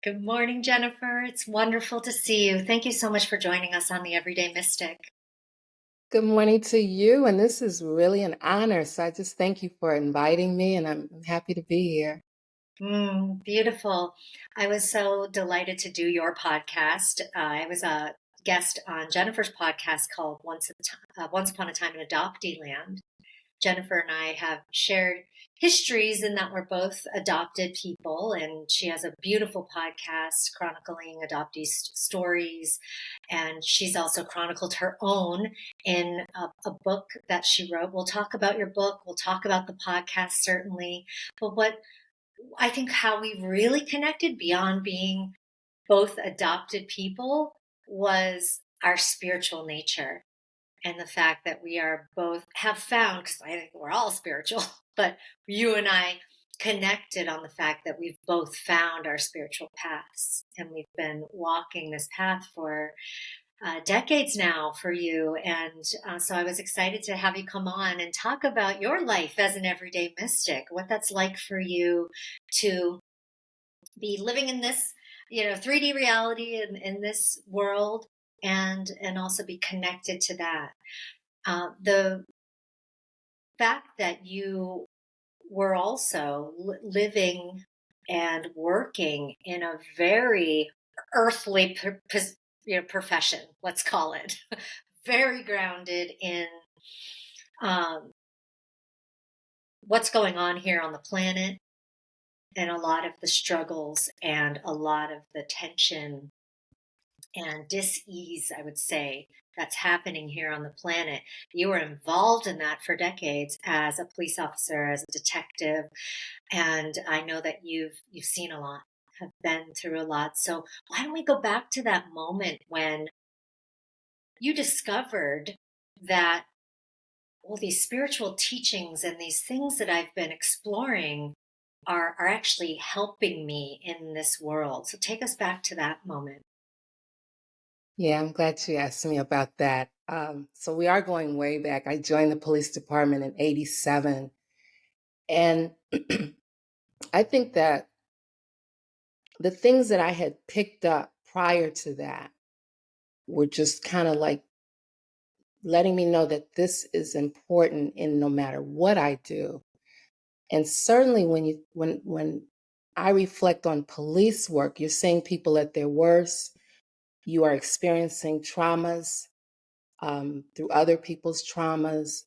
Good morning, Jennifer. It's wonderful to see you. Thank you so much for joining us on the Everyday Mystic. Good morning to you, and this is really an honor. So I just thank you for inviting me, and I'm happy to be here. Beautiful. I was so delighted to do your podcast. I was a guest on Jennifer's podcast called Once Upon a Time in Adoptee Land. Jennifer and I have shared histories in that we're both adopted people, and she has a beautiful podcast chronicling stories. And she's also chronicled her own in a book that she wrote. We'll talk about your book, we'll talk about the podcast, certainly. But what I think how we really connected beyond being both adopted people was our spiritual nature and the fact that we are both have found, because I think we're all spiritual, but you and I connected on the fact that we've both found our spiritual paths, and we've been walking this path for decades now for you. And so I was excited to have you come on and talk about your life as an everyday mystic, what that's like for you to be living in this 3D reality in this world, and also be connected to that. The fact that you were also living and working in a very earthly profession, let's call it, very grounded in um, what's going on here on the planet, and a lot of the struggles and a lot of the tension and dis-ease, I would say, that's happening here on the planet. You were involved in that for decades as a police officer, as a detective, and I know that you've seen a lot, have been through a lot. So why don't we go back to that moment when you discovered that all these spiritual teachings and these things that I've been exploring are actually helping me in this world. So take us back to that moment. Yeah, I'm glad you asked me about that. So we are going way back. I joined the police department in '87, and I think that the things that I had picked up prior to that were just kind of like letting me know that this is important in no matter what I do. And certainly when I reflect on police work, you're seeing people at their worst. You are experiencing traumas through other people's traumas.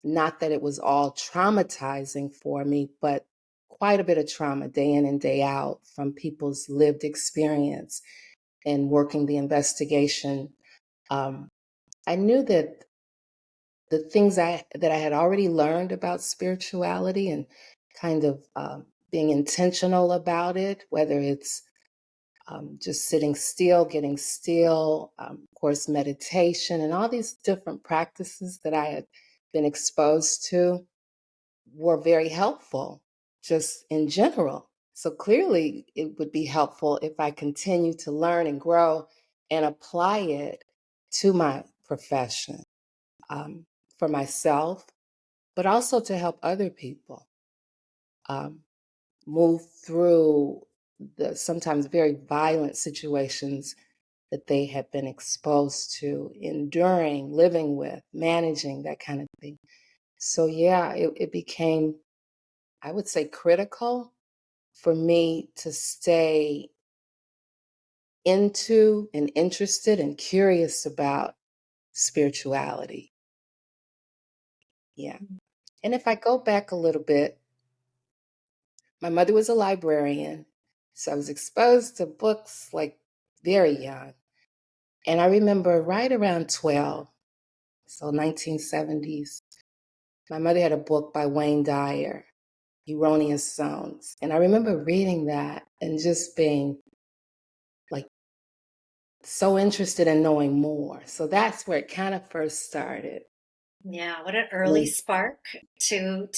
Not that it was all traumatizing for me, but quite a bit of trauma day in and day out from people's lived experience and working the investigation. Um, I knew that the things that I had already learned about spirituality and kind of being intentional about it, whether it's just sitting still, getting still, of course, meditation, and all these different practices that I had been exposed to were very helpful just in general. So clearly, it would be helpful if I continue to learn and grow and apply it to my profession, um, for myself, but also to help other people um, move through the sometimes very violent situations that they have been exposed to, enduring, living with, managing, that kind of thing. So, yeah, it became, I would say, critical for me to stay into and interested and curious about spirituality. Yeah. And if I go back a little bit, my mother was a librarian, so I was exposed to books like very young. And I remember right around 12, so 1970s, my mother had a book by Wayne Dyer, Erroneous Zones. And I remember reading that and just being like so interested in knowing more. So that's where it kind of first started. Yeah, what an early And spark to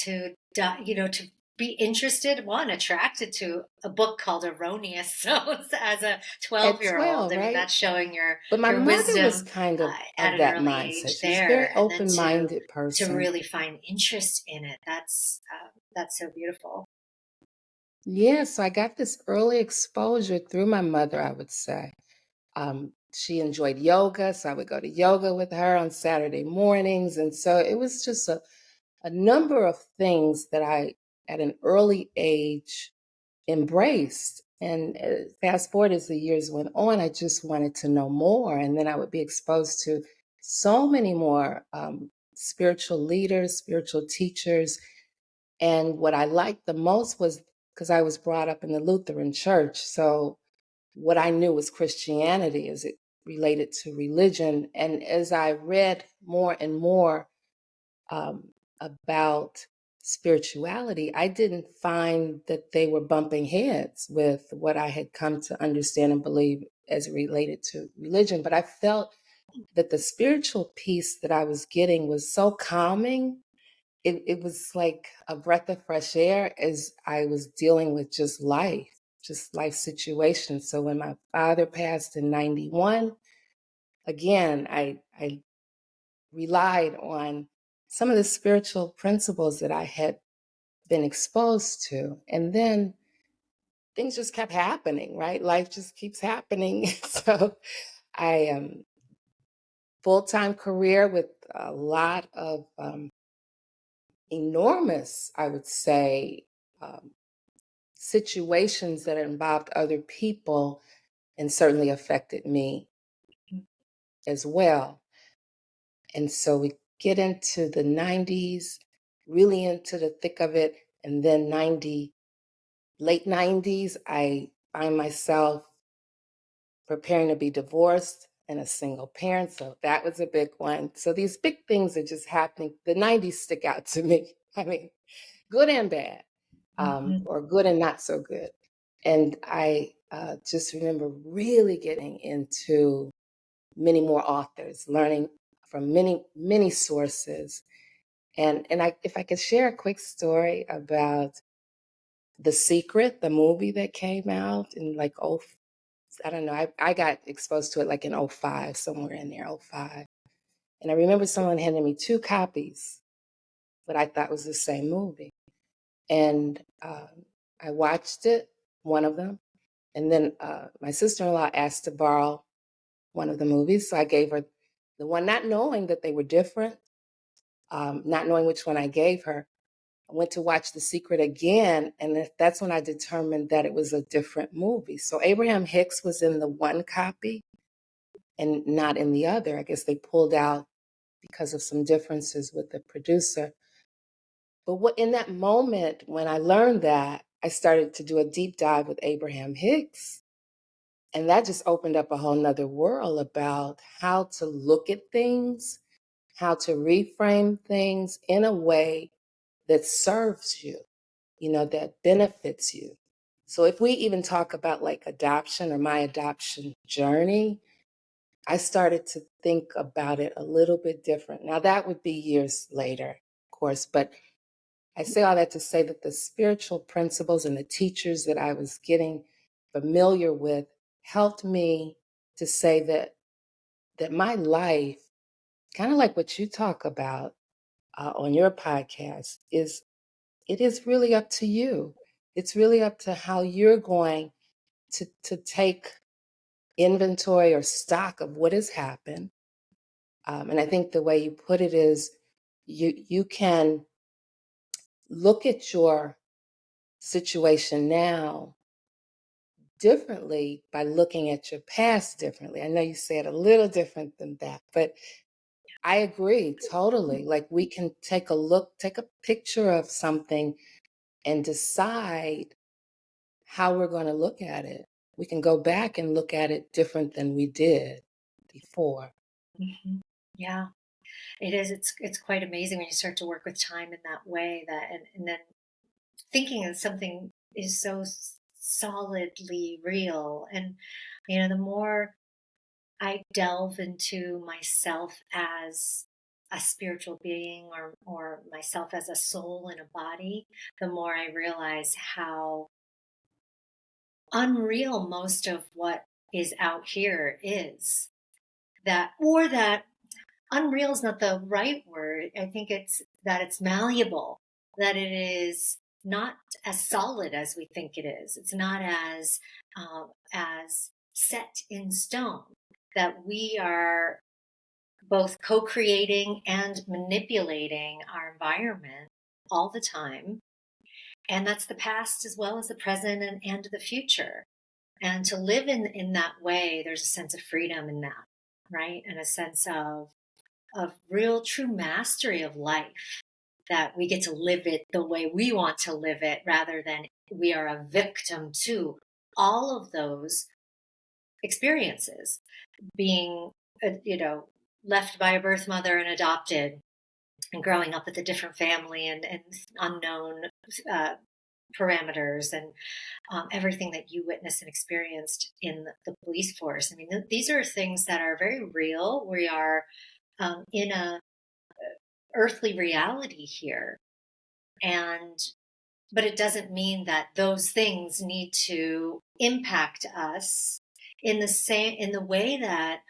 be interested, one, attracted to a book called Erroneous. So as a at 12-year-old, 12, I mean, right? that's showing But my your mother was wisdom kind at of an that early mindset. age She was a there, very and then open-minded to person. really find interest in it. That's so beautiful. Yeah, so I got this early exposure through my mother, I would say. She enjoyed yoga, so I would go to yoga with her on Saturday mornings. And so it was just a number of things that I, at an early age, embraced. And fast forward as the years went on, I just wanted to know more. And then I would be exposed to so many more spiritual leaders, spiritual teachers. And what I liked the most was because I was brought up in the Lutheran church. So what I knew was Christianity as it related to religion. And as I read more and more um, about spirituality, I didn't find that they were bumping heads with what I had come to understand and believe as it related to religion. But I felt that the spiritual piece that I was getting was so calming. It was like a breath of fresh air as I was dealing with just life situations. So when my father passed in 91, again, I relied on some of the spiritual principles that I had been exposed to. And then things just kept happening, right? Life just keeps happening. So I full-time career with a lot of enormous, I would say, um, situations that involved other people and certainly affected me as well. And so we get into the 90s, really into the thick of it. And then late 90s, I find myself preparing to be divorced and a single parent. So that was a big one. So these big things are just happening. The 90s stick out to me. I mean, good and bad, Mhm. or good and not so good. And I just remember really getting into many more authors, learning from many, many sources. And if I could share a quick story about The Secret, the movie that came out in like, oh, I don't know, I got exposed to it like in '05, somewhere in there, '05. And I remember someone handing me two copies, but I thought was the same movie. And I watched it, one of them. And then my sister-in-law asked to borrow one of the movies. So I gave her the one, not knowing that they were different, not knowing which one I gave her. I went to watch The Secret again, and that's when I determined that it was a different movie. So Abraham Hicks was in the one copy and not in the other. I guess they pulled out because of some differences with the producer. But what in that moment when I learned that, I started to do a deep dive with Abraham Hicks. And that just opened up a whole nother world about how to look at things, how to reframe things in a way that serves you, that benefits you. So if we even talk about like adoption or my adoption journey, I started to think about it a little bit different. Now that would be years later, of course, but I say all that to say that the spiritual principles and the teachers that I was getting familiar with helped me to say that my life, kind of like what you talk about on your podcast, it is really up to you. It's really up to how you're going to take inventory or stock of what has happened. And I think the way you put it is you can look at your situation now differently by looking at your past differently. I know you said a little different than that, but I agree totally. Like we can take a picture of something and decide how we're going to look at it. We can go back and look at it different than we did before. Mhm. Yeah, it is. It's quite amazing when you start to work with time in that way. That and then thinking that something is so solidly real. And the more I delve into myself as a spiritual being, or myself as a soul in a body, the more I realize how unreal most of what is out here is. That unreal is not the right word. I think it's that it's malleable, that it is not as solid as we think it is. It's not as set in stone, that we are both co-creating and manipulating our environment all the time. And that's the past as well as the present and the future. And to live in that way, there's a sense of freedom in that, right? And a sense of real true mastery of life, that we get to live it the way we want to live it rather than we are a victim to all of those experiences, being left by a birth mother and adopted, and growing up with a different family, and unknown uh, parameters, and everything that you witnessed and experienced in the police force. I mean, these are things that are very real. We are in a earthly reality here, and but it doesn't mean that those things need to impact us in the way that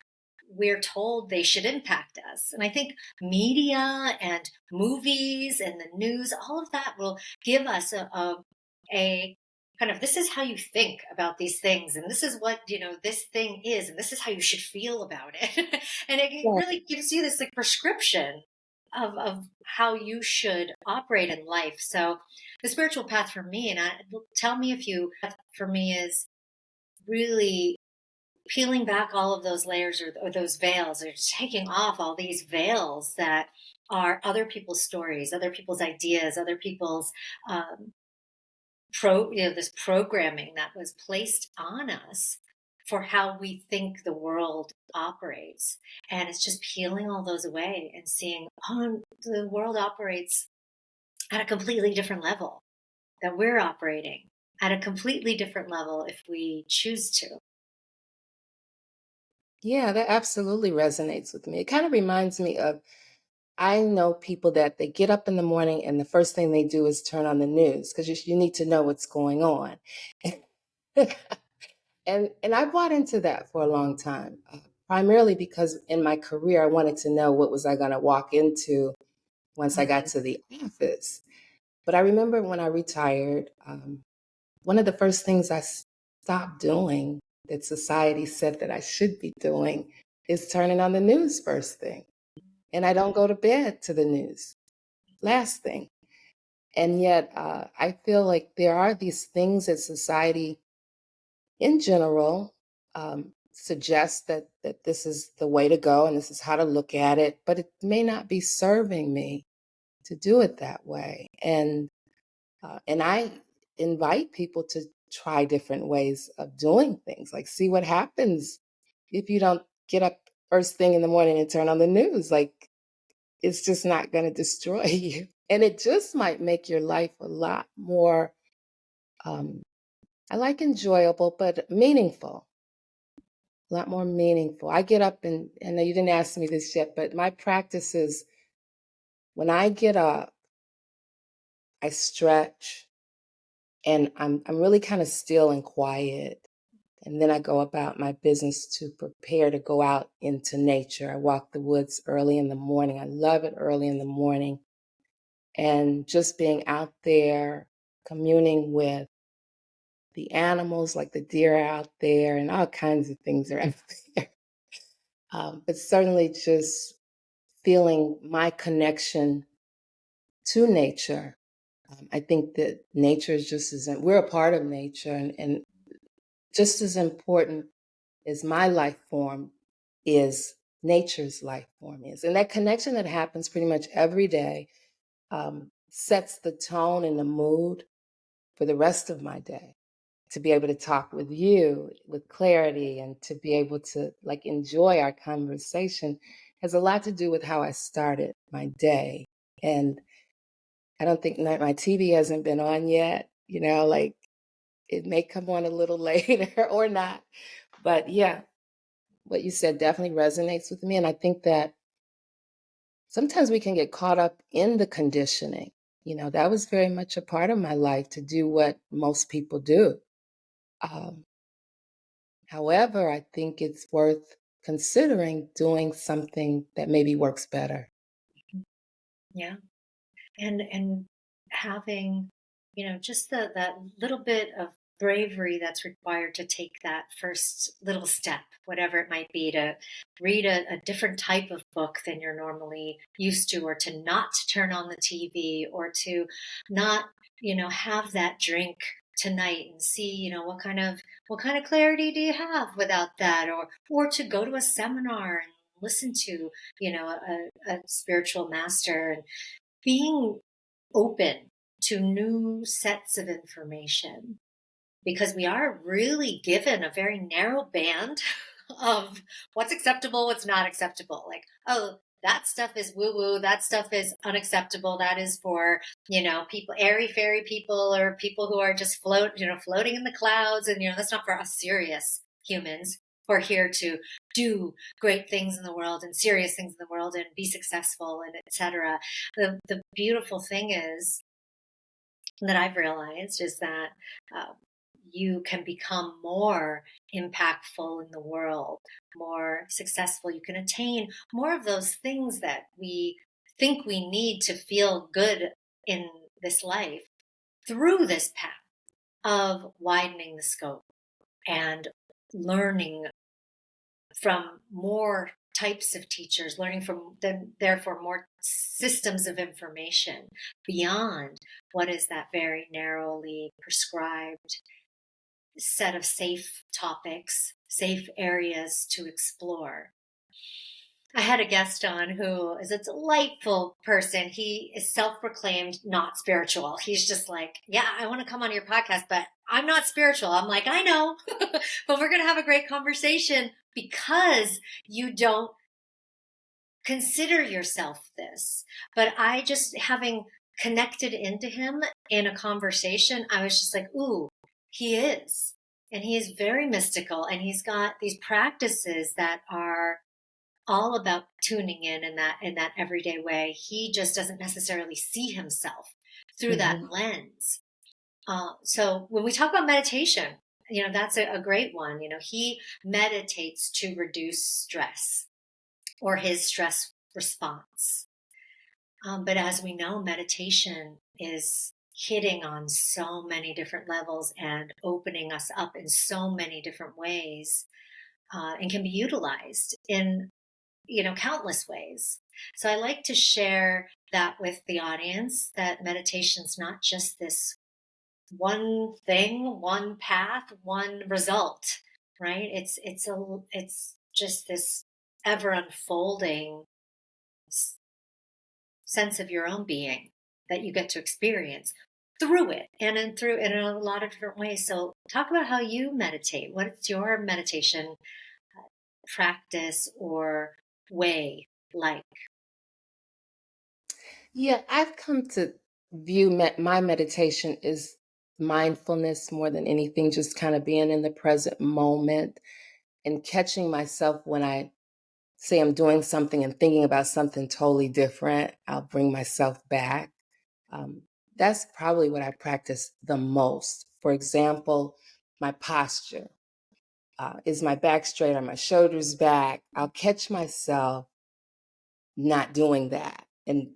we're told they should impact us. And I think media and movies and the news, all of that will give us a kind of, this is how you think about these things, and this is what this thing is, and this is how you should feel about it. And it Yeah. really gives you this like prescription of how you should operate in life. So the spiritual path for me, and tell me if you, for me is really peeling back all of those layers, or those veils, or taking off all these veils that are other people's stories, other people's ideas, other people's this programming that was placed on us for how we think the world operates. And it's just peeling all those away and seeing, oh, the world operates at a completely different level, that we're operating at a completely different level if we choose to. Yeah, that absolutely resonates with me. It kind of reminds me of, I know people that they get up in the morning and the first thing they do is turn on the news because you need to know what's going on. And I bought into that for a long time, primarily because in my career I wanted to know what was I going to walk into once I got Mhm. to the office. But I remember when I retired, one of the first things I stopped doing that society said that I should be doing is turning on the news first thing. And I don't go to bed to the news last thing. And yet, I feel like there are these things that society in general suggests that this is the way to go and this is how to look at it, but it may not be serving me to do it that way. And I invite people to try different ways of doing things, like see what happens if you don't get up first thing in the morning and turn on the news. Like, it's just not going to destroy you. And it just might make your life a lot more, um, I like enjoyable, but meaningful. A lot more meaningful. I get up and you didn't ask me this yet, but my practice is when I get up, I stretch and I'm really kind of still and quiet. And then I go about my business to prepare to go out into nature. I walk the woods early in the morning. I love it early in the morning. And just being out there, communing with the animals, like the deer out there, and all kinds of things are out there. But certainly just feeling my connection to nature. I think that nature is just as, we're a part of nature, and just as important as my life form is nature's life form is. And that connection that happens pretty much every day sets the tone and the mood for the rest of my day. To be able to talk with you with clarity and to be able to like enjoy our conversation has a lot to do with how I started my day. And I don't think my TV hasn't been on yet, like it may come on a little later or not. But yeah, what you said definitely resonates with me. And I think that sometimes we can get caught up in the conditioning. That was very much a part of my life to do what most people do. Um, However, I think it's worth considering doing something that maybe works better. Yeah. And having just that little bit of bravery that's required to take that first little step, whatever it might be, to read a different type of book than you're normally used to, or to not turn on the TV, or to not, have that drink tonight and see, what kind of clarity do you have without that, or to go to a seminar and listen to, a spiritual master, and being open to new sets of information, because we are really given a very narrow band of what's acceptable, what's not acceptable. Like, oh, that stuff is woo woo, that stuff is unacceptable. That is for, people, airy fairy people, or people who are just floating in the clouds. And, that's not for us serious humans who are here to do great things in the world and serious things in the world and be successful and etc. The beautiful thing is that I've realized is that uh, you can become more impactful in the world, more successful. You can attain more of those things that we think we need to feel good in this life through this path of widening the scope and learning from more types of teachers, learning from them, therefore more systems of information beyond what is that very narrowly prescribed set of safe topics, safe areas to explore. I had a guest on who is a delightful person. He is self-proclaimed not spiritual. He's just like, yeah, I want to come on your podcast, but I'm not spiritual. I'm like, I know, but we're going to have a great conversation because you don't consider yourself this. But I just, having connected into him in a conversation, I was just like, ooh, he is. And he is very mystical, and he's got these practices that are all about tuning in that everyday way. He just doesn't necessarily see himself through that Mm-hmm. lens. So when we talk about meditation, that's a great one. He meditates to reduce stress, or his stress response. But as we know, meditation is hitting on so many different levels and opening us up in so many different ways, and can be utilized in countless ways. So I like to share that with the audience, that meditation's not just this one thing, one path, one result, right? It's just this ever unfolding sense of your own being that you get to experience through it, and in a lot of different ways. So talk about how you meditate. What's your meditation practice or way like? Yeah, I've come to view my meditation is mindfulness more than anything, just kind of being in the present moment and catching myself when I say I'm doing something and thinking about something totally different. I'll bring myself back. Um, that's probably what I practice the most. For example, my posture. Is my back straight? Are my shoulders back? I'll catch myself not doing that and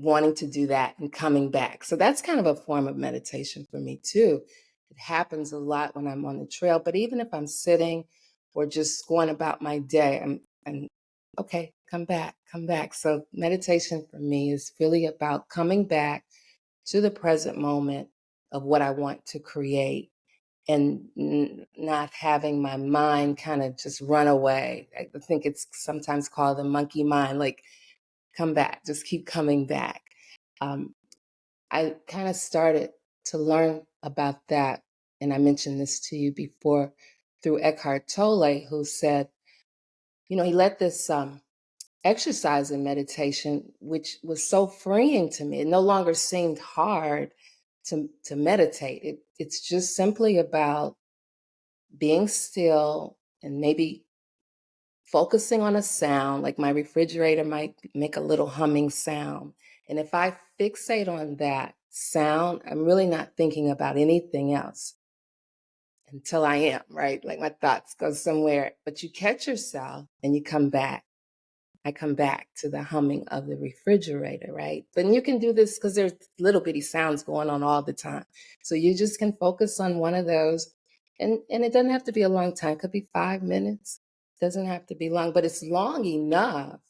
wanting to do that and coming back. So that's kind of a form of meditation for me too. It happens a lot when I'm on the trail, but even if I'm sitting or just going about my day, I'm okay, come back, come back. So meditation for me is really about coming back to the present moment of what I want to create, and not having my mind kind of just run away. I think it's sometimes called the monkey mind, like come back, just keep coming back. Um, I kind of started to learn about that, and I mentioned this to you before, through Eckhart Tolle, who said, he led this exercise in meditation, which was so freeing to me. It no longer seemed hard to meditate. It's just simply about being still and maybe focusing on a sound, like my refrigerator might make a little humming sound. And if I fixate on that sound, I'm really not thinking about anything else until I am, right? Like my thoughts go somewhere, but you catch yourself and you come back. I come back to the humming of the refrigerator, right? But you can do this because there's little bitty sounds going on all the time. So you just can focus on one of those. And it doesn't have to be a long time. It could be 5 minutes. It doesn't have to be long, but it's long enough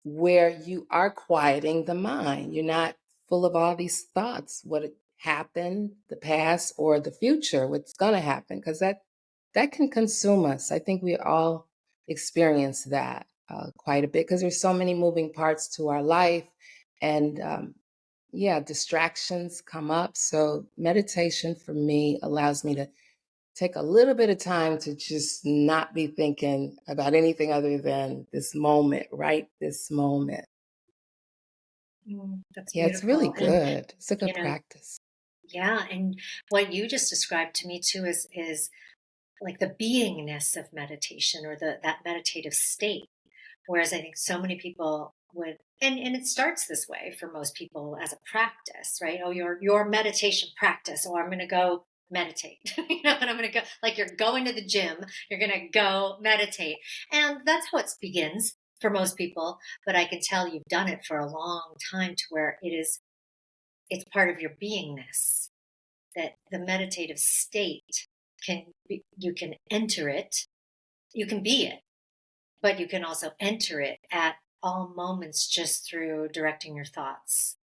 where you are quieting the mind. You're not full of all these thoughts, what happened, the past, or the future, what's going to happen, because that can consume us. I think we all experience that quite a bit because there's so many moving parts to our life, and yeah, distractions come up. So meditation for me allows me to take a little bit of time to just not be thinking about anything other than this moment, right? This moment. That's Yeah, it's really beautiful. And, good. It's a you good know, practice. yeah. And what you just described to me too is like the beingness of meditation or that meditative state. Whereas I think so many people would, and it starts this way for most people as a practice, right? Oh, your meditation practice, or I'm going to go meditate, and I'm going to go, like you're going to the gym, you're going to go meditate. And that's how it begins for most people. But I can tell you've done it for a long time to where it's part of your beingness that the meditative state you can enter it, you can be it, but you can also enter it at all moments just through directing your thoughts,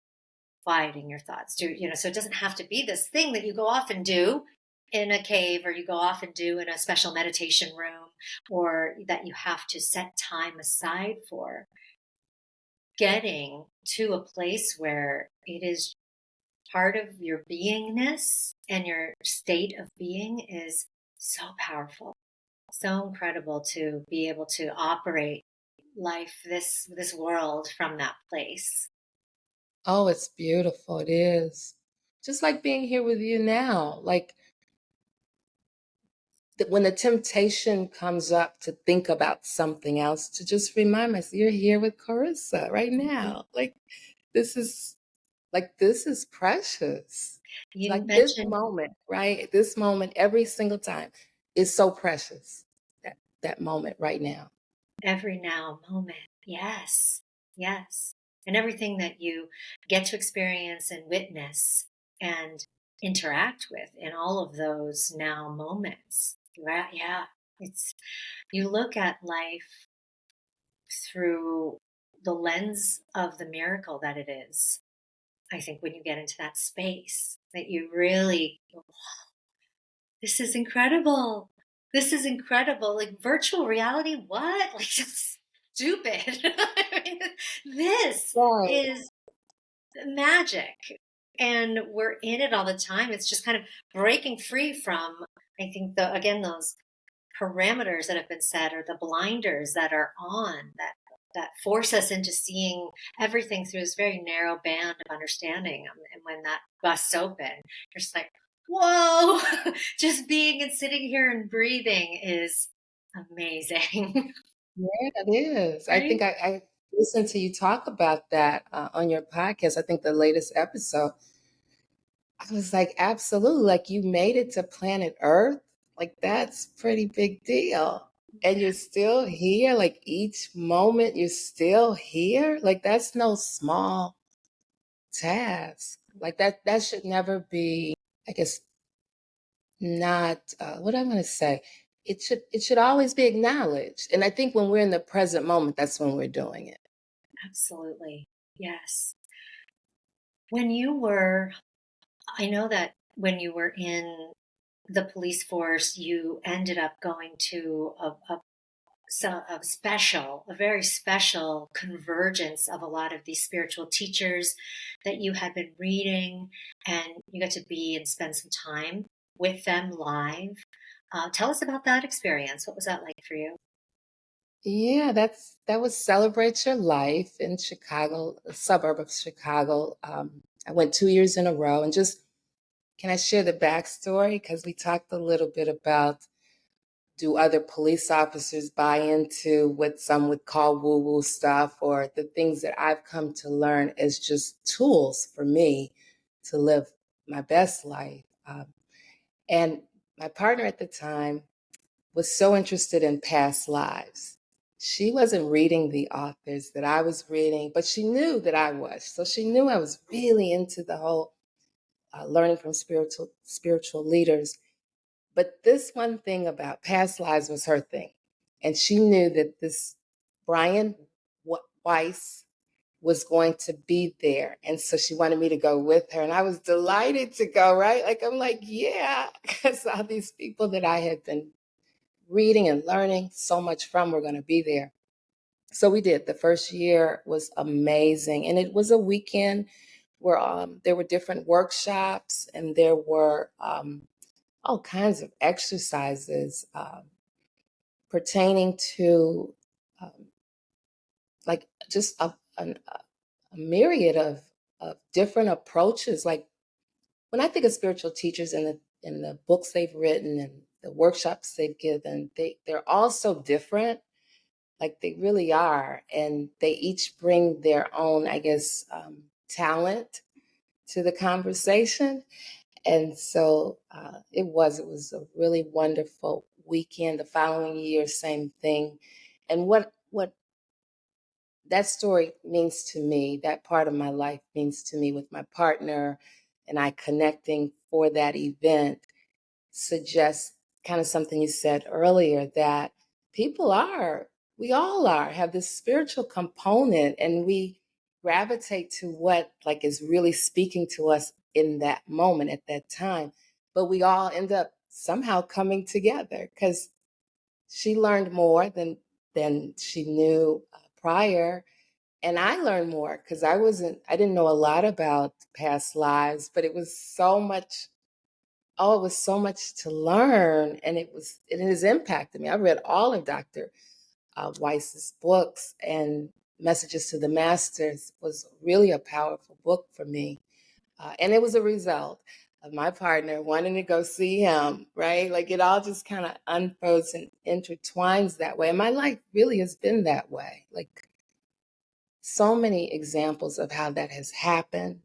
quieting your thoughts. So it doesn't have to be this thing that you go off and do in a cave or you go off and do in a special meditation room or that you have to set time aside for. Getting to a place where it is part of your beingness and your state of being is so powerful, so incredible to be able to operate life, this world from that place. Oh, it's beautiful. It is. Just like being here with you now. Like when the temptation comes up to think about something else, to just remind myself, you're here with Corissa right Mhm. now. This is this is precious. You Like this mentioned moment, right? This moment every single time is so precious. That moment right now. every now moment. Yes, yes. And everything that you get to experience and witness and interact with in all of those now moments. Right? Yeah. It's, you look at life through the lens of the miracle that it is. I think when you get into that space, that you really, this is incredible. This is incredible. Like virtual reality, what? Like just stupid. I mean, this Right. is magic. And we're in it all the time. It's just kind of breaking free from, I think, those parameters that have been set or the blinders that are on that force us into seeing everything through this very narrow band of understanding. And when that busts open, you're just like, whoa, just being and sitting here and breathing is amazing. Yeah, it is. I Right? think I listened to you talk about that on your podcast. I think the latest episode. I was like, absolutely. Like you made it to planet Earth. Like that's pretty big deal. And you're still here. Like each moment you're still here. Like that's no small task. Like that should never be, I guess, not what I'm gonna say. It should always be acknowledged. And I think when we're in the present moment, that's when we're doing it. Absolutely. Yes. When you were, I know that when you were in the police force, you ended up going to a very special convergence of a lot of these spiritual teachers that you had been reading, and you got to be and spend some time with them live. Tell us about that experience. What was that like for you? Yeah, that was Celebrate Your Life in Chicago, a suburb of Chicago. I went 2 years in a row, and just can I share the backstory? Because we talked a little bit about do other police officers buy into what some would call woo-woo stuff, or the things that I've come to learn as just tools for me to live my best life. And my partner at the time was so interested in past lives. she wasn't reading the authors that I was reading, but she knew that I was. So she knew I was really into the whole learning from spiritual leaders. But this one thing about past lives was her thing. And she knew that this Brian Weiss was going to be there. And so she wanted me to go with her. And I was delighted to go, right? Like, I'm like, yeah, because all these people that I had been reading and learning so much from were going to be there. So we did. The first year was amazing. And it was a weekend where there were different workshops and there were all kinds of exercises pertaining to um, like just a myriad of different approaches. Like when I think of spiritual teachers and the books they've written and the workshops they've given, they're all so different. Like they really are, and they each bring their own, I guess, talent to the conversation. And so it was a really wonderful weekend. The following year, same thing. And what that story means to me, that part of my life means to me with my partner and I connecting for that event suggests kind of something you said earlier that people are, we all are, have this spiritual component and we gravitate to what like is really speaking to us in that moment at that time. But we all end up somehow coming together because she learned more than she knew prior, and I learned more because I didn't know a lot about past lives, but it was so much. Oh, it was so much to learn, and it has impacted me. I read all of Dr. Weiss's books, and Messages to the Masters was really a powerful book for me. And it was a result of my partner wanting to go see him, right? Like it all just kind of unfolds and intertwines that way. And my life really has been that way. Like so many examples of how that has happened.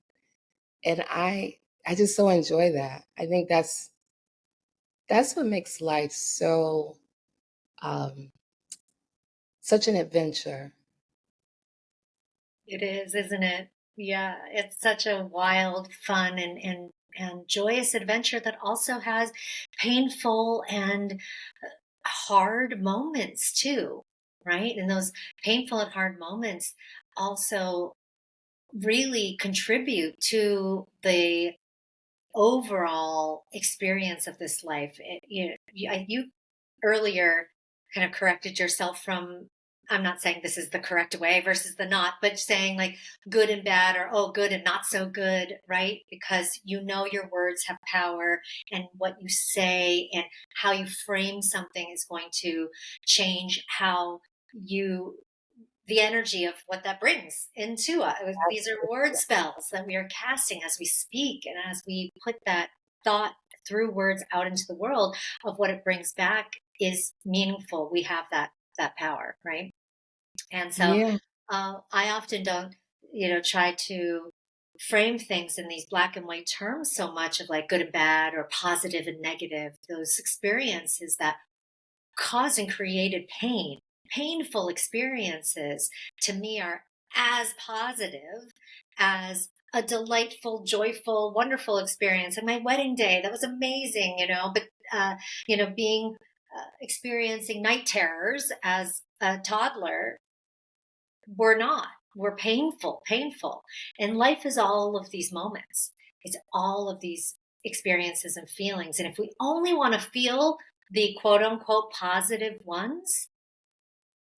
And I just so enjoy that. I think that's what makes life so um, such an adventure. It is, isn't it? Yeah, it's such a wild, fun, and joyous adventure that also has painful and hard moments too, right? And those painful and hard moments also really contribute to the overall experience of this life. You earlier kind of corrected yourself from, I'm not saying this is the correct way versus the not, but saying like good and bad or oh, good and not so good, right? Because you know your words have power and what you say and how you frame something is going to change how you the energy of what that brings into us. These are word spells that we are casting as we speak and as we put that thought through words out into the world of what it brings back is meaningful. We have that power, right? And so Yeah, I often don't, try to frame things in these black and white terms so much of like good and bad or positive and negative. Those experiences that caused and created pain, painful experiences to me are as positive as a delightful, joyful, wonderful experience. And my wedding day, that was amazing, but, being, experiencing night terrors as a toddler were painful. And life is all of these moments. It's all of these experiences and feelings. And if we only want to feel the quote unquote positive ones,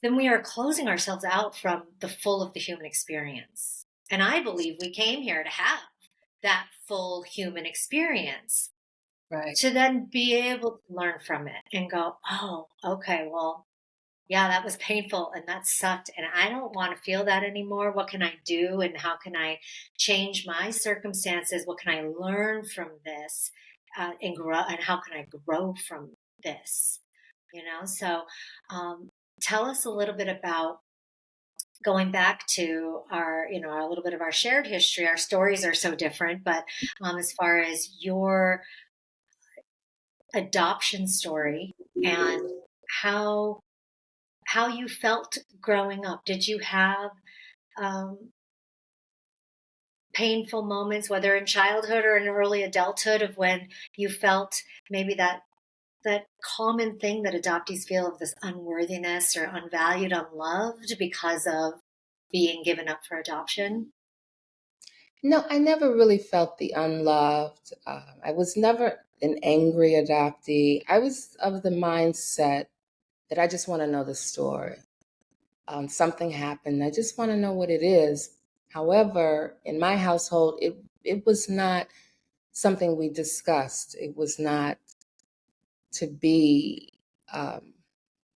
then we are closing ourselves out from the full of the human experience. And I believe we came here to have that full human experience right. to then be able to learn from it and go, oh, okay, well, yeah, that was painful and that sucked. And I don't want to feel that anymore. What can I do? And how can I change my circumstances? What can I learn from this and grow? And how can I grow from this? So um, tell us a little bit about going back to our little bit of our shared history. Our stories are so different, but as far as your adoption story and how how you felt growing up. Did you have um, painful moments, whether in childhood or in early adulthood, of when you felt maybe that common thing that adoptees feel of this unworthiness or unvalued, unloved because of being given up for adoption? No, I never really felt the unloved. I was never an angry adoptee. I was of the mindset that I just want to know the story. Something happened. I just want to know what it is. However, in my household, it was not something we discussed. It was not to be um,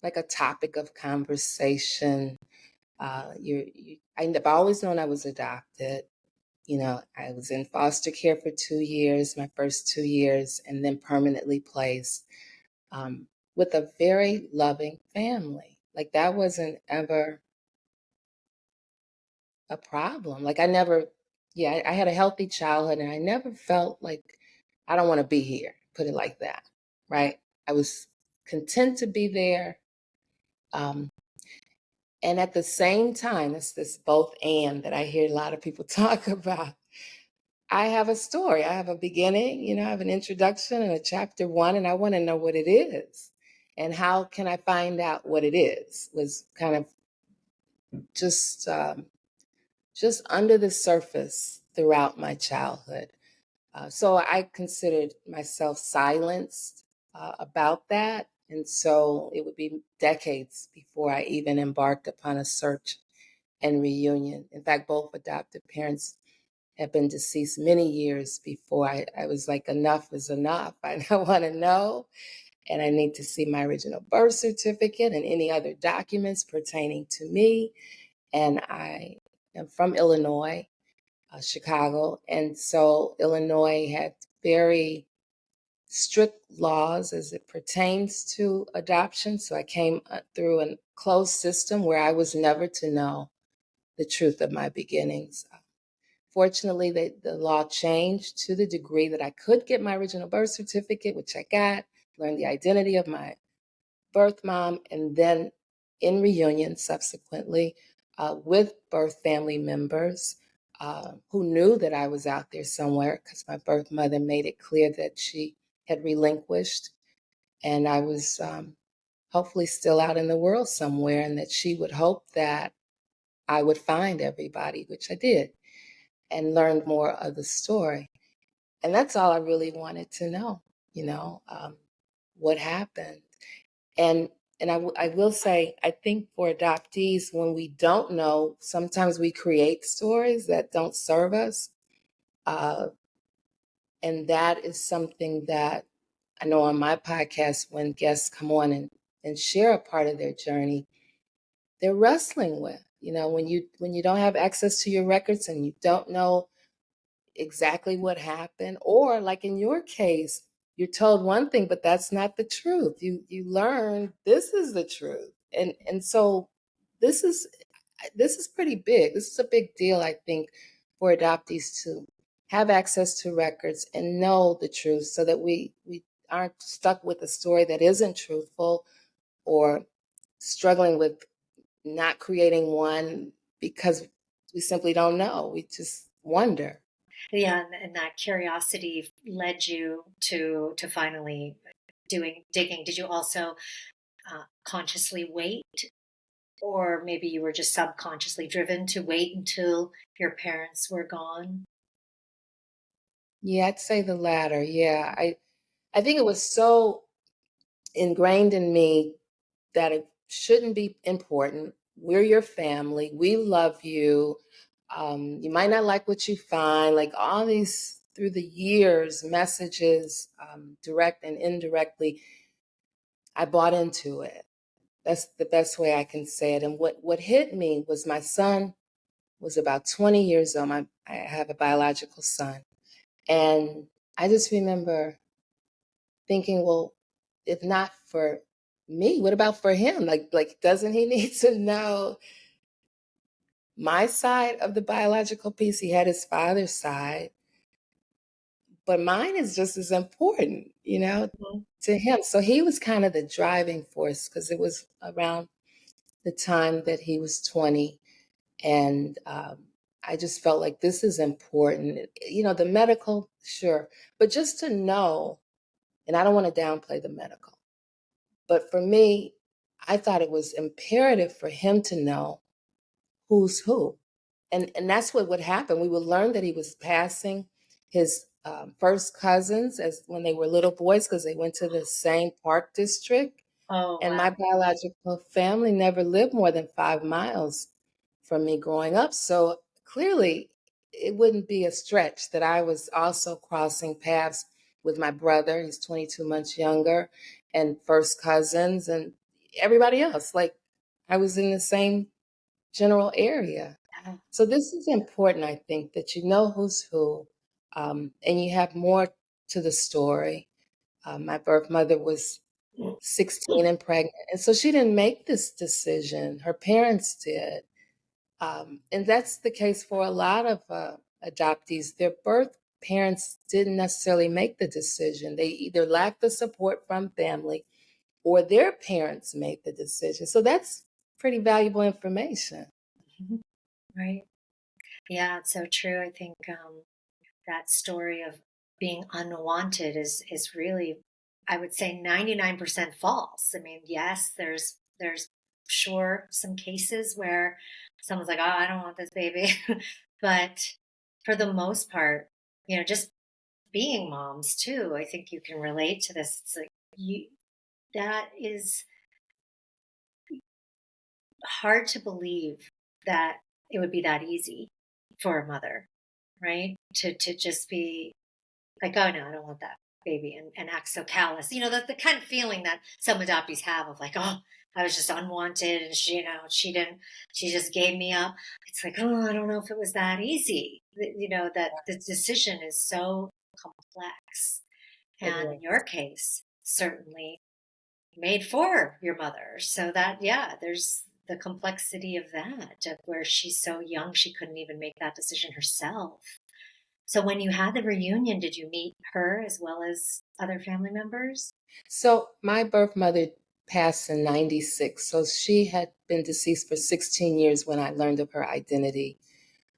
like a topic of conversation. I've always known I was adopted. You know, I was in foster care for 2 years, my first 2 years, and then permanently placed with a very loving family. Like that wasn't ever a problem. Like I never, yeah, I had a healthy childhood and I never felt like I don't want to be here, put it like that, right? I was content to be there. Um, and at the same time, it's this both and that I hear a lot of people talk about. I have a story. I have a beginning, you know, I have an introduction and a chapter one, and I want to know what it is. And how can I find out what it is? Was kind of just just under the surface throughout my childhood. So I considered myself silenced about that. And so it would be decades before I even embarked upon a search and reunion. In fact, both adoptive parents have been deceased many years before I was like, enough is enough. I don't want to know. And I need to see my original birth certificate and any other documents pertaining to me. And I am from Illinois, Chicago. And so Illinois had very strict laws as it pertains to adoption. So I came through a closed system where I was never to know the truth of my beginnings. Fortunately, the law changed to the degree that I could get my original birth certificate, which I got, learned the identity of my birth mom, and then in reunion subsequently with birth family members who knew that I was out there somewhere because my birth mother made it clear that she had relinquished and I was hopefully still out in the world somewhere and that she would hope that I would find everybody, which I did, and learned more of the story. And that's all I really wanted to know, you know, what happened. And I will say, I think for adoptees, when we don't know, sometimes we create stories that don't serve us. Uh, and that is something that I know on my podcast, when guests come on and share a part of their journey, they're wrestling with. You know, when you don't have access to your records and you don't know exactly what happened, or like in your case, you're told one thing but that's not the truth. You learn this is the truth. And so this is this is pretty big. This is a big deal, I think, for adoptees to have access to records and know the truth so that we aren't stuck with a story that isn't truthful or struggling with not creating one because we simply don't know. We just wonder. Yeah, and that curiosity led you to finally doing digging. Did you also consciously wait, or maybe you were just subconsciously driven to wait until your parents were gone? Yeah, I'd say the latter. Yeah, I think it was so ingrained in me that it shouldn't be important. We're your family. We love you. You might not like what you find. Like all these through the years, messages, direct and indirectly, I bought into it. That's the best way I can say it. And what hit me was my son was about 20 years old. I have a biological son. And I just remember thinking, well, if not for me, what about for him? Like doesn't he need to know my side of the biological piece? He had his father's side, but mine is just as important, to him. So he was kind of the driving force because it was around the time that he was 20. And I just felt like this is important. You know, the medical, sure, but just to know, and I don't want to downplay the medical, but for me, I thought it was imperative for him to know who's who. And that's what would happen. We would learn that he was passing his first cousins as when they were little boys because they went to the same park district. Oh, And wow. my biological family never lived more than 5 miles from me growing up. So clearly, it wouldn't be a stretch that I was also crossing paths with my brother. He's 22 months younger, and first cousins, and everybody else. Like I was in the same general area. Yeah. So this is important, I think, that you know who's who, and you have more to the story. My birth mother was 16 and pregnant, and so she didn't make this decision. Her parents did, and that's the case for a lot of adoptees. Their birth parents didn't necessarily make the decision. They either lacked the support from family, or their parents made the decision. So that's pretty valuable information. Mhm. Right. Yeah, it's so true. I think that story of being unwanted is really, I would say, 99% false. I mean, yes, there's sure some cases where someone's like, "Oh, I don't want this baby," but for the most part, just being moms too, I think you can relate to this. It's like you that is hard to believe that it would be that easy for a mother, right? To just be like, oh no, I don't want that baby, and act so callous. The kind of feeling that some adoptees have of like, oh, I was just unwanted, and she just gave me up. It's like, oh, I don't know if it was that easy. That the decision is so complex, It and in was. your case, certainly made for your mother. So that, yeah, there's the complexity of that, of where she's so young, she couldn't even make that decision herself. So when you had the reunion, did you meet her as well as other family members? So my birth mother passed in 96. So she had been deceased for 16 years when I learned of her identity.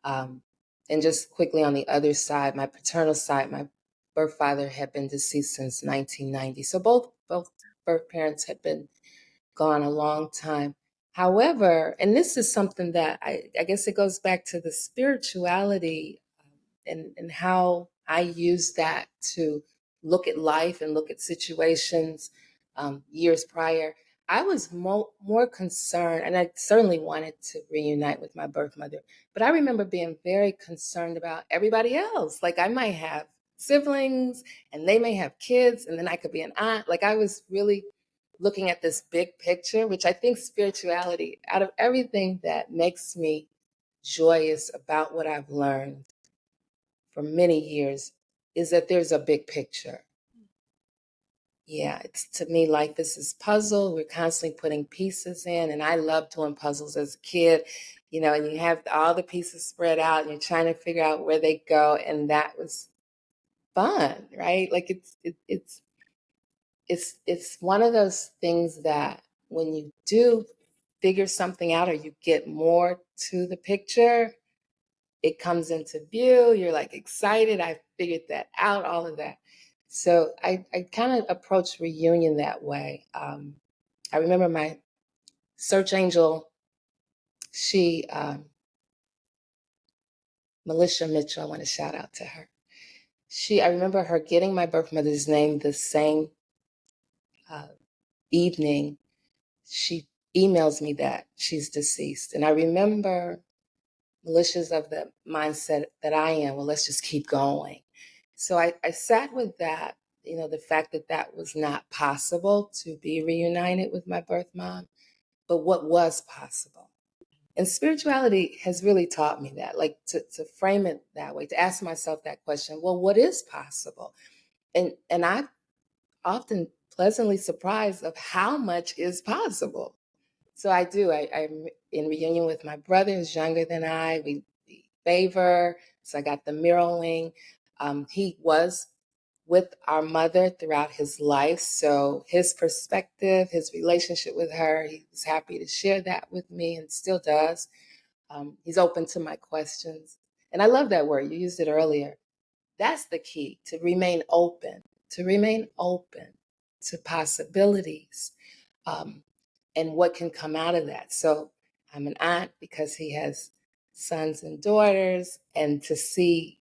Um, and just quickly on the other side, my paternal side, my birth father had been deceased since 1990. So both birth parents had been gone a long time. However, and this is something that I guess it goes back to the spirituality, and how I use that to look at life and look at situations years prior. I was more concerned, and I certainly wanted to reunite with my birth mother, but I remember being very concerned about everybody else. Like I might have siblings and they may have kids, and then I could be an aunt. Like I was really looking at this big picture, which I think spirituality, out of everything that makes me joyous about what I've learned for many years, is that there's a big picture. Yeah, it's to me, life is this puzzle. We're constantly putting pieces in, and I loved doing puzzles as a kid, and you have all the pieces spread out, and you're trying to figure out where they go, and that was fun, right? Like it's one of those things that when you do figure something out or you get more to the picture, it comes into view. You're like excited. I figured that out, all of that. So I kind of approach reunion that way. I remember my search angel, she, Melissa Mitchell, I want to shout out to her. I remember her getting my birth mother's name the same uh, evening. She emails me that she's deceased. And I remember Melissa's of the mindset that I am, well, let's just keep going. So I sat with that, the fact that that was not possible to be reunited with my birth mom, but what was possible. And spirituality has really taught me that, like to frame it that way, to ask myself that question, well, what is possible? And I've often pleasantly surprised of how much is possible. So I do. I'm in reunion with my brother who's younger than I. We favor. So I got the mirroring. He was with our mother throughout his life. So his perspective, his relationship with her, he was happy to share that with me and still does. He's open to my questions. And I love that word. You used it earlier. That's the key, to remain open to possibilities, and what can come out of that. So I'm an aunt because he has sons and daughters, and to see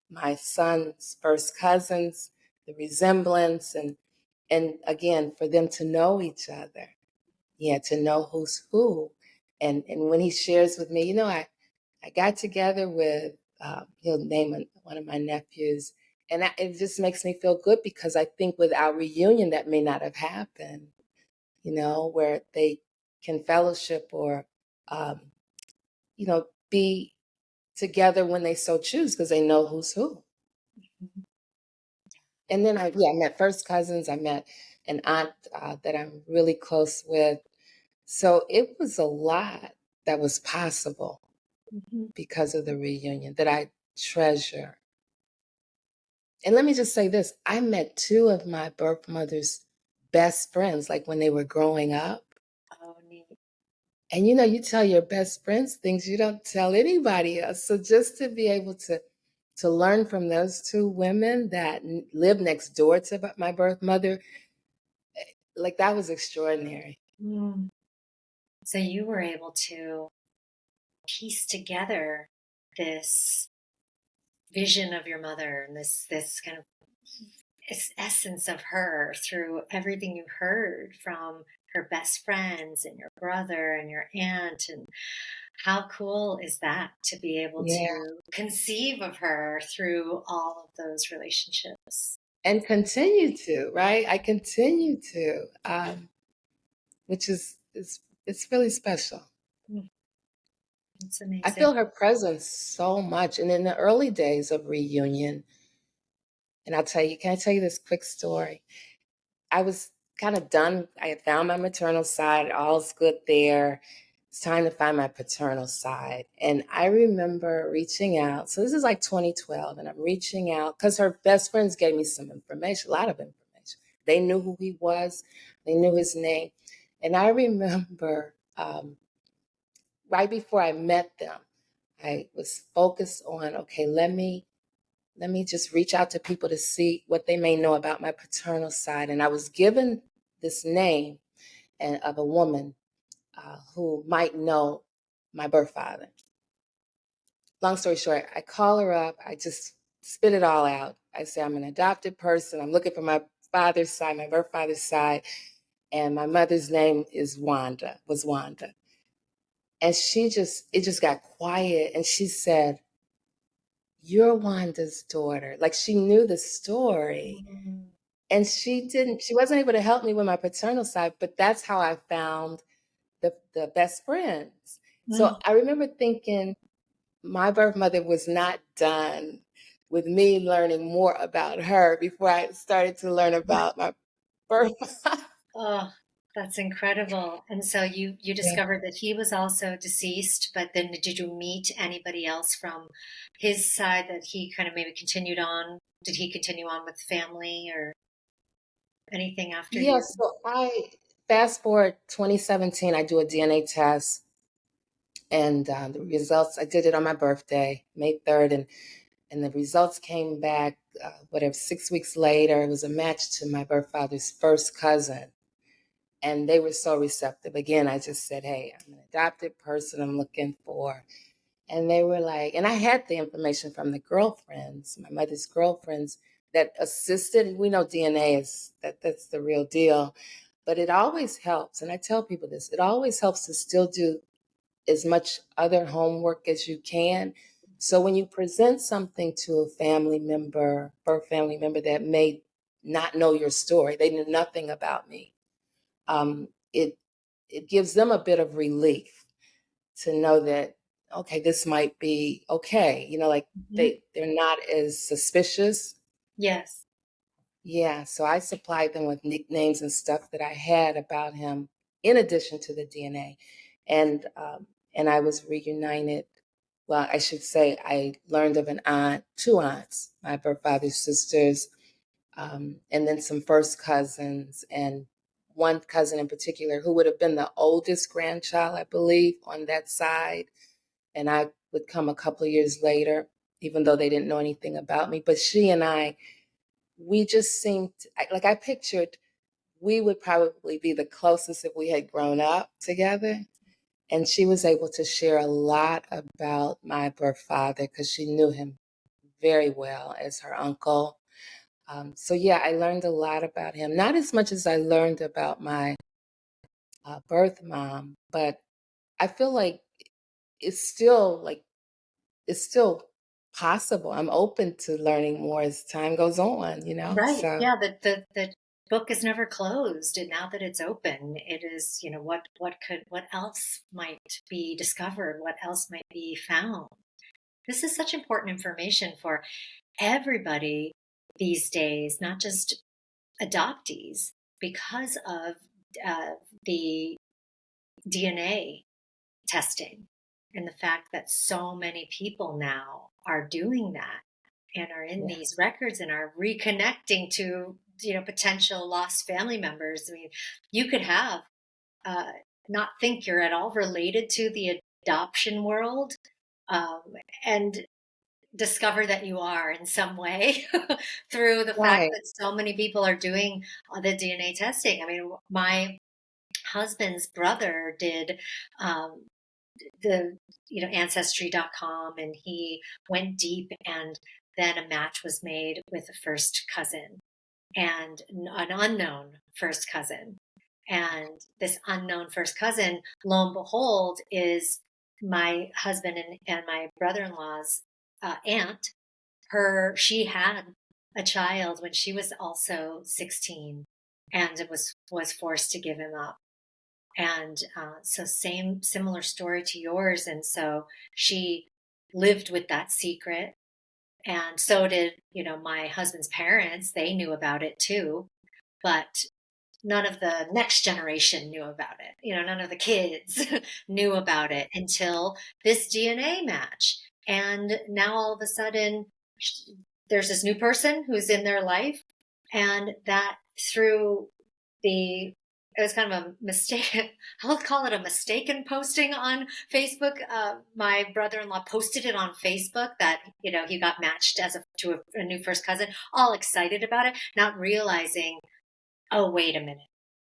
my son's first cousins, the resemblance, and again, for them to know each other. Yeah, to know who's who. And when he shares with me, I got together with, he'll name one of my nephews, and it just makes me feel good because I think without reunion, that may not have happened, where they can fellowship or, be together when they so choose because they know who's who. And then I met first cousins. I met an aunt that I'm really close with. So it was a lot that was possible because of the reunion that I treasure. And let me just say this, I met two of my birth mother's best friends, like when they were growing up. Oh, neat. And you tell your best friends things you don't tell anybody else. So just to be able to learn from those two women that live next door to my birth mother, like that was extraordinary. Mm. So you were able to piece together this vision of your mother and this kind of essence of her through everything you heard from her best friends and your brother and your aunt. And how cool is that to be able Yeah. to conceive of her through all of those relationships? And continue to, right? I continue to, which is it's really special. Mm, it's I amazing. feel her presence so much. And in the early days of reunion, and can I tell you this quick story? I was kind of done. I had found my maternal side, all's good there. It's time to find my paternal side. And I remember reaching out. So this is like 2012, and I'm reaching out because her best friends gave me some information, a lot of information. They knew who he was, they knew his name. And I remember right before I met them, I was focused on, okay, let me just reach out to people to see what they may know about my paternal side. And I was given this name of a woman who might know my birth father. Long story short, I call her up. I just spit it all out. I say, I'm an adopted person. I'm looking for my father's side, my birth father's side. And my mother's name was Wanda. And it just got quiet. And she said, you're Wanda's daughter. Like she knew the story. Mm. And she wasn't able to help me with my paternal side, but that's how I found the best friends. So Mm. I remember thinking my birth mother was not done with me learning more about her before I started to learn about my birth. Oh, that's incredible. And so you Yeah. discovered that he was also deceased, but then did you meet anybody else from his side that he kind of maybe continued on? Did he continue on with family or anything after Yeah, you? so I fast forward 2017, I do a DNA test, and the results, I did it on my birthday, May 3rd, and the results came back, whatever, 6 weeks later. It was a match to my birth father's first cousin. And they were so receptive. Again, I just said, hey, I'm an adopted person I'm looking for. And they were like, and I had the information from the girlfriends, my mother's girlfriends that assisted. We know DNA that's the real deal. But it always helps, and I tell people this, it always helps to still do as much other homework as you can. So when you present something to a family member, birth family member that may not know your story, they knew nothing about me, it gives them a bit of relief to know that, okay, this might be okay. Like Hmm. they're not as suspicious. Yes. Yeah, so I supplied them with nicknames and stuff that I had about him in addition to the DNA. And I was reunited. Well, I should say I learned of two aunts, my birth father's sisters, and then some first cousins, and one cousin in particular who would have been the oldest grandchild, I believe, on that side. And I would come a couple of years later, even though they didn't know anything about me. But she and we just seemed like I pictured we would probably be the closest if we had grown up together. And she was able to share a lot about my birth father because she knew him very well as her uncle. So yeah, I learned a lot about him. Not as much as I learned about my birth mom, but I feel like it's still like it's still possible. I'm open to learning more as time goes on, you know? Right. So Yeah. The book is never closed. And now that it's open, it is, what else might be discovered? What else might be found? This is such important information for everybody these days, not just adoptees, because of uh, the DNA testing and the fact that so many people now are doing that and are in yeah, these records and are reconnecting to potential lost family members. I mean, you could have uh, not think you're at all related to the adoption world, um, and discover that you are in some way through the fact right. that so many people are doing the DNA testing. I mean, my husband's brother did um, the ancestry.com, and he went deep, and then a match was made with a first cousin and an unknown first cousin. And this unknown first cousin, lo and behold, is my husband and my brother-in-law's aunt. She had a child when she was also 16, and it was forced to give him up. And so similar story to yours. And so she lived with that secret. And so did, my husband's parents. They knew about it too, but none of the next generation knew about it. None of the kids knew about it until this DNA match. And now all of a sudden, there's this new person who's in their life, and that through the it was kind of a mistake. I'll call it a mistaken posting on Facebook. My brother-in-law posted it on Facebook that he got matched to a new first cousin, all excited about it, not realizing, oh, wait a minute,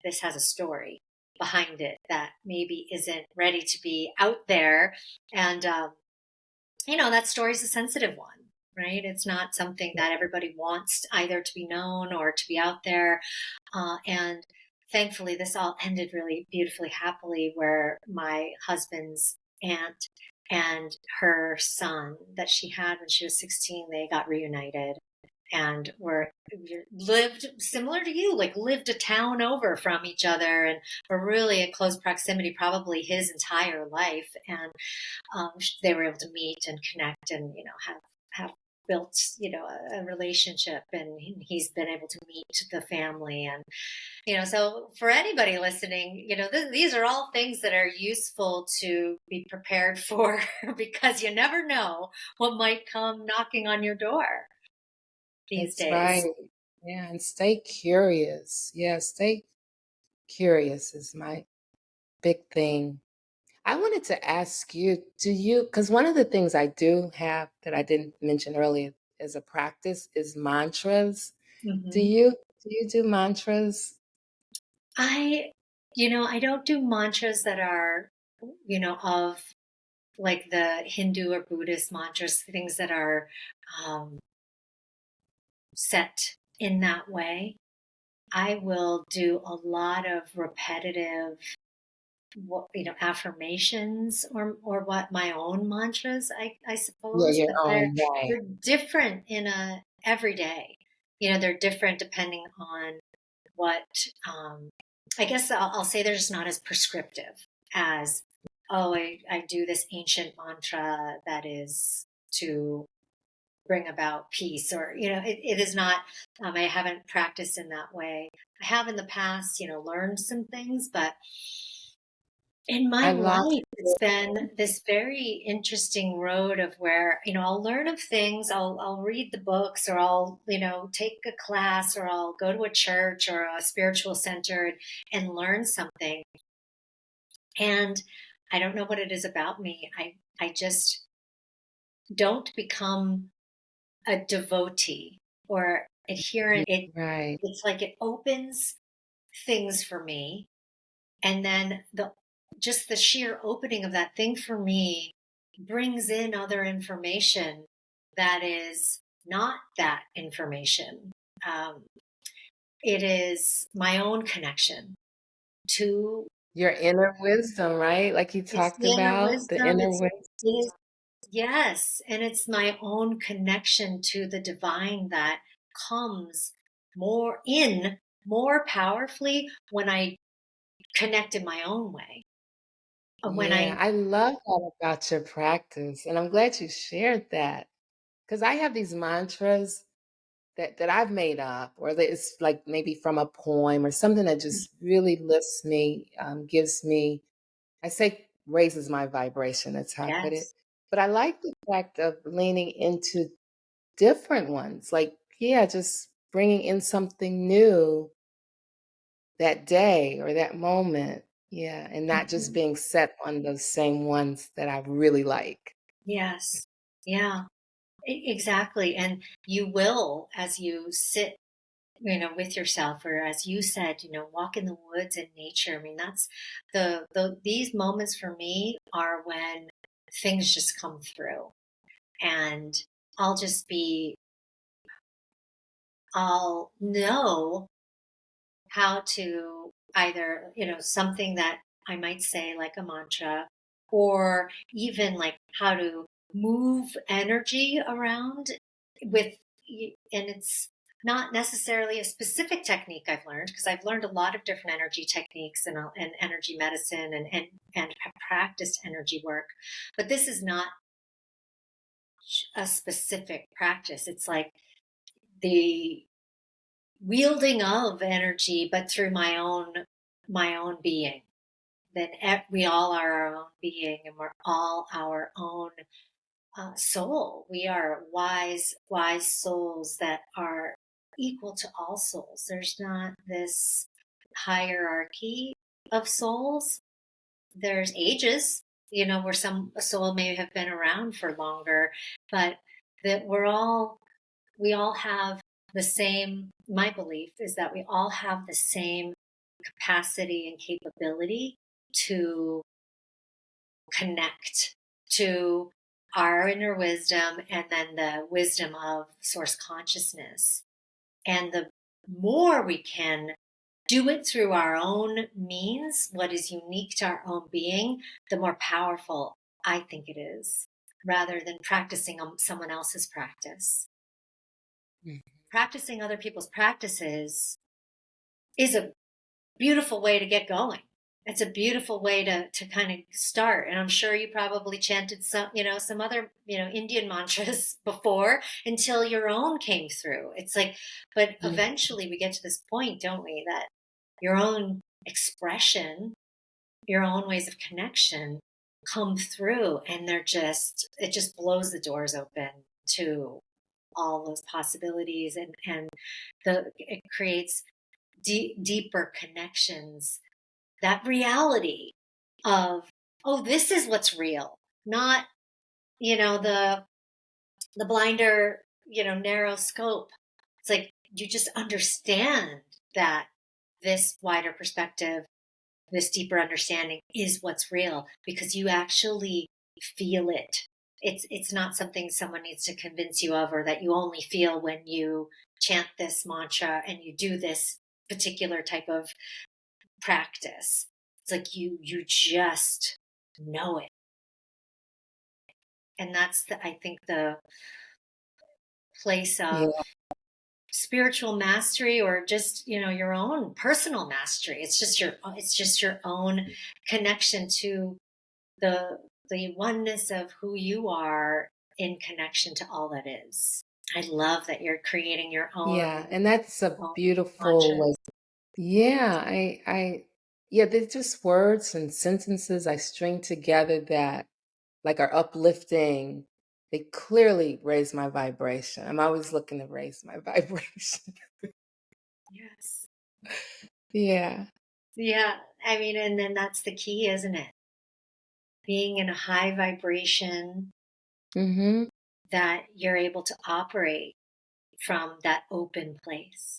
this has a story behind it that maybe isn't ready to be out there. And that story's a sensitive one. Right? It's not something that everybody wants either to be known or to be out there. And thankfully, this all ended really beautifully, happily, where my husband's aunt and her son that she had when she was 16, they got reunited and lived similar to you, like lived a town over from each other, and were really in close proximity, probably his entire life. And they were able to meet and connect and have built a relationship, and he's been able to meet the family. And so for anybody listening, these are all things that are useful to be prepared for because you never know what might come knocking on your door these That's right. days. Yeah, and stay curious. Yeah, stay curious is my big thing. I wanted to ask you, because one of the things I do have that I didn't mention earlier as a practice is mantras. Do Hmm. you do you do mantras? I, I don't do mantras that are, of like the Hindu or Buddhist mantras, things that are um, set in that way. I will do a lot of repetitive, affirmations or what my own mantras, I Yeah, suppose, your but own way. they're different in a every day. They're different depending on what, I guess I'll say they're just not as prescriptive as, oh, I do this ancient mantra that is to bring about peace, or it is not. I haven't practiced in that way. I have in the past learned some things, but in my I lost life, it's been this very interesting road of where, I'll learn of things, I'll read the books, or I'll, take a class, or I'll go to a church or a spiritual center and learn something. And I don't know what it is about me. I just don't become a devotee or adherent. right. It's like it opens things for me, and then the sheer opening of that thing for me brings in other information that is not that information. Um, it is my own connection to Your inner wisdom, right? Like you it's talked the inner about, the wisdom. inner It's wisdom. it is Yes, and it's my own connection to the divine that comes more powerfully when I connect in my own way. When Yeah, I I love that about your practice. And I'm glad you shared that. Because I have these mantras that I've made up, or that it's like maybe from a poem or something that just really lifts me, gives me, I say raises my vibration. That's how I put it. Yes. But I like the fact of leaning into different ones. Like, yeah, just bringing in something new that day or that moment. Yeah, and not just Mhm. being set on those same ones that I really like. Yes. Yeah, exactly. And you will, as you sit, with yourself, or as you said, walk in the woods in nature. I mean, that's these moments for me are when things just come through, and I'll just be, I'll know how to either, something that I might say like a mantra, or even like how to move energy around with, and it's not necessarily a specific technique I've learned, because I've learned a lot of different energy techniques and energy medicine and practiced energy work. But this is not a specific practice. It's like the wielding of energy, but through my own being. Then we all are our own being, and we're all our own soul. We are wise souls that are equal to all souls. There's not this hierarchy of souls. There's ages, where a soul may have been around for longer, but that we all have the same, my belief is that we all have the same capacity and capability to connect to our inner wisdom, and then the wisdom of source consciousness. And the more we can do it through our own means, what is unique to our own being, the more powerful I think it is, rather than practicing someone else's practice. Mm. Practicing other people's practices is a beautiful way to get going. It's a beautiful way to kind of start. And I'm sure you probably chanted some other, Indian mantras before, until your own came through. It's like, but Yeah. eventually we get to this point, don't we, that your own expression, your own ways of connection come through, and it just blows the doors open to all those possibilities, and it creates deeper connections, that reality of, oh, this is what's real, not, the blinder, narrow scope. It's like you just understand that this wider perspective, this deeper understanding is what's real, because you actually feel it. It's not something someone needs to convince you of, or that you only feel when you chant this mantra and you do this particular type of practice. It's like you just know it. And that's I think the place Yeah. of spiritual mastery, or just, your own personal mastery. It's just your own connection to the oneness of who you are, in connection to all that is. I love that you're creating your own Yeah. And that's a own beautiful, like, mantras. yeah, I yeah, they're just words and sentences I string together that like are uplifting. They clearly raise my vibration. I'm always looking to raise my vibration. Yes. Yeah. Yeah. I mean, and then that's the key, isn't it? Being in a high vibration Mm-hmm. that you're able to operate from that open place,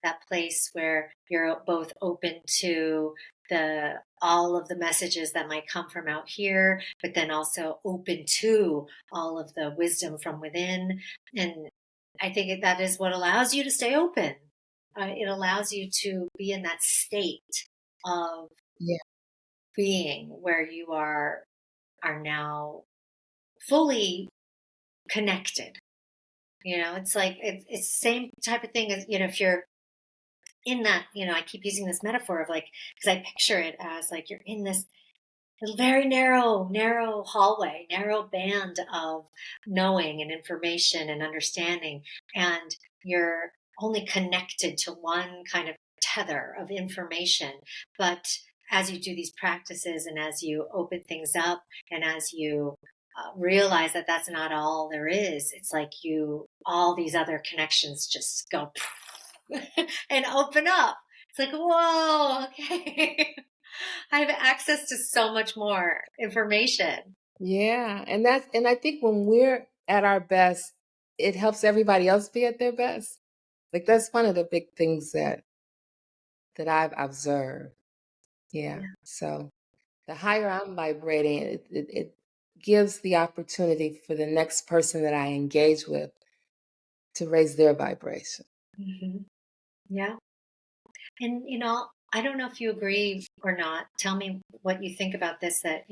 that place where you're both open to the all of the messages that might come from out here, but then also open to all of the wisdom from within. And I think that is what allows you to stay open. It allows you to be in that state of Yeah. being where you are now fully connected. It's like it's the same type of thing as, if you're in that, I keep using this metaphor of like, because I picture it as like you're in this very narrow hallway, narrow band of knowing and information and understanding. And you're only connected to one kind of tether of information. But as you do these practices and as you open things up and as you realize that that's not all there is, it's like all these other connections just go and open up. It's like, whoa, okay. I have access to so much more information. Yeah. And I think when we're at our best, it helps everybody else be at their best. Like that's one of the big things that I've observed. Yeah. Yeah. So the higher I'm vibrating, it gives the opportunity for the next person that I engage with to raise their vibration. Hmm. Yeah. And, I don't know if you agree or not. Tell me what you think about this, that,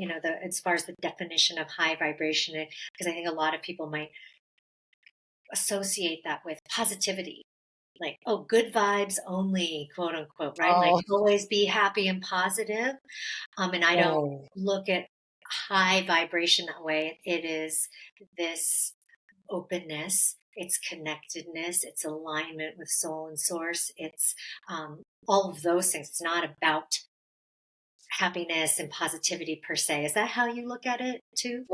as far as the definition of high vibration, because I think a lot of people might associate that with positivity. Like, oh, good vibes only, quote unquote, right? Like Oh, always be happy and positive. And I don't right. look at high vibration that way. It is this openness, it's connectedness, it's alignment with soul and source. It's all of those things. It's not about happiness and positivity per se. Is that how you look at it too?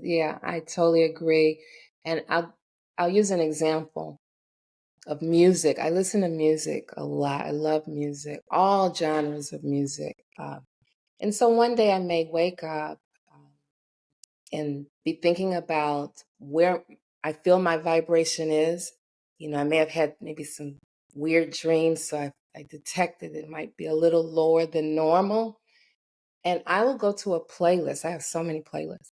Yeah, I totally agree. And I'll use an example of music. I listen to music a lot. I love music, all genres of music. And so one day I may wake up and be thinking about where I feel my vibration is. I may have had maybe some weird dreams, so I detected it might be a little lower than normal. And I will go to a playlist. I have so many playlists.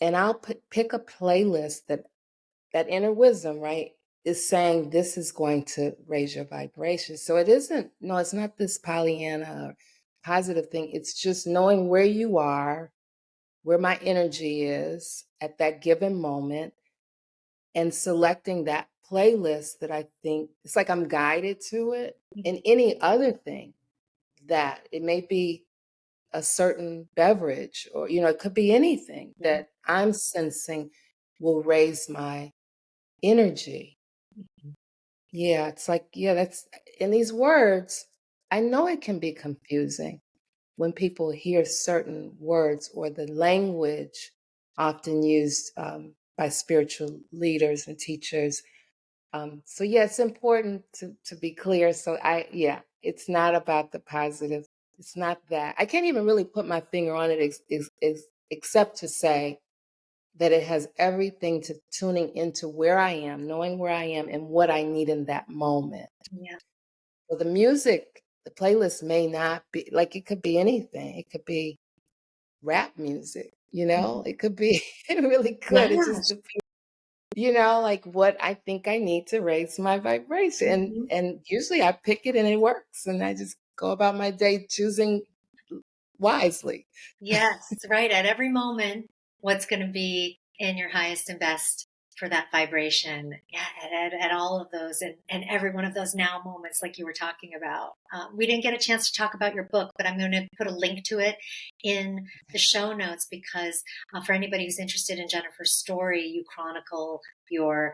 And I'll pick a playlist that inner wisdom, right, is saying this is going to raise your vibration. So it isn't, no, it's not this Pollyanna or positive thing. It's just knowing where you are, where my energy is at that given moment, and selecting that playlist that I think it's like I'm guided to it. And any other thing that it may be a certain beverage, or it could be anything Yeah. that I'm sensing will raise my energy. Yeah, it's like, yeah, that's in these words. I know it can be confusing when people hear certain words or the language often used by spiritual leaders and teachers. So yeah, it's important to be clear. So yeah, it's not about the positive. It's not that. I can't even really put my finger on it except to say that it has everything to tuning into where I am, knowing where I am and what I need in that moment. Yeah. So the music, the playlist may not be like it could be anything. It could be rap music, Mhm. it could be it really could. It just Yes. depends, like what I think I need to raise my vibration. And Mhm. and usually I pick it and it works. And I just go about my day choosing wisely. Yes, right. At every moment, what's going to be in your highest and best for that vibration. Yeah, at all of those and every one of those now moments, like you were talking about. We didn't get a chance to talk about your book, but I'm going to put a link to it in the show notes because for anybody who's interested in Jennifer's story, you chronicle the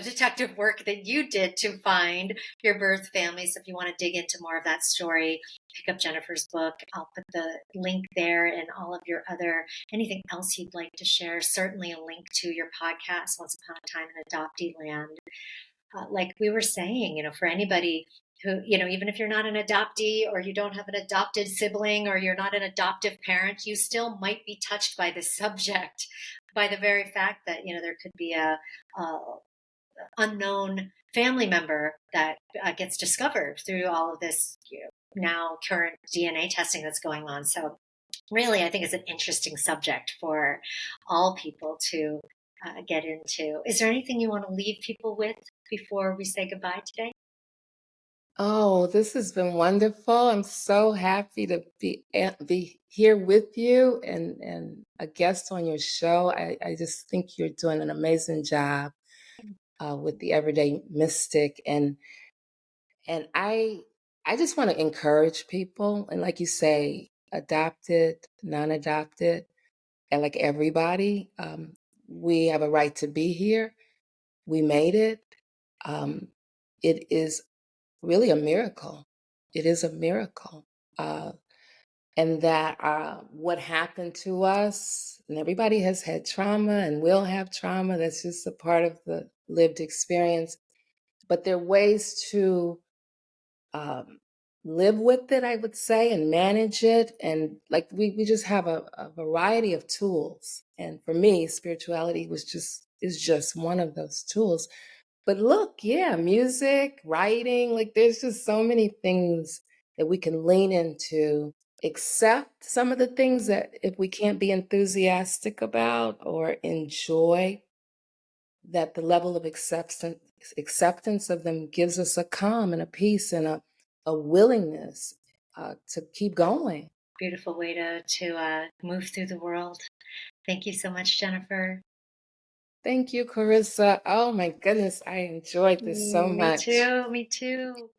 detective work that you did to find your birth family. So if you want to dig into more of that story, pick up Jennifer's book. I'll put the link there and all of your other, anything else you'd like to share. Certainly a link to your podcast, Once Upon a Time in Adoptee Land. Like we were saying, for anybody who, even if you're not an adoptee or you don't have an adopted sibling or you're not an adoptive parent, you still might be touched by this subject by the very fact that, there could be a unknown family member that gets discovered through all of this now current DNA testing that's going on. So really, I think it's an interesting subject for all people to get into. Is there anything you want to leave people with before we say goodbye today? Oh, this has been wonderful. I'm so happy to be here with you and a guest on your show. I just think you're doing an amazing job with the Everyday Mystic, and I just want to encourage people, and like you say, adopted, non-adopted, and like everybody, we have a right to be here. We made it. Um, it is really a miracle. It is a miracle. Uh, and that what happened to us, and everybody has had trauma and will have trauma. That's just a part of the lived experience. But there are ways to um, live with it, I would say, and manage it. And like we just have a variety of tools. And for me, spirituality is just one of those tools. But look, yeah, music, writing, like there's just so many things that we can lean into, accept some of the things that if we can't be enthusiastic about or enjoy, that the level of acceptance of them gives us a calm and a peace and a willingness to keep going. Beautiful way to move through the world. Thank you so much, Jennifer. Thank you, Corissa. Oh my goodness, I enjoyed this so Me much. too. Me too.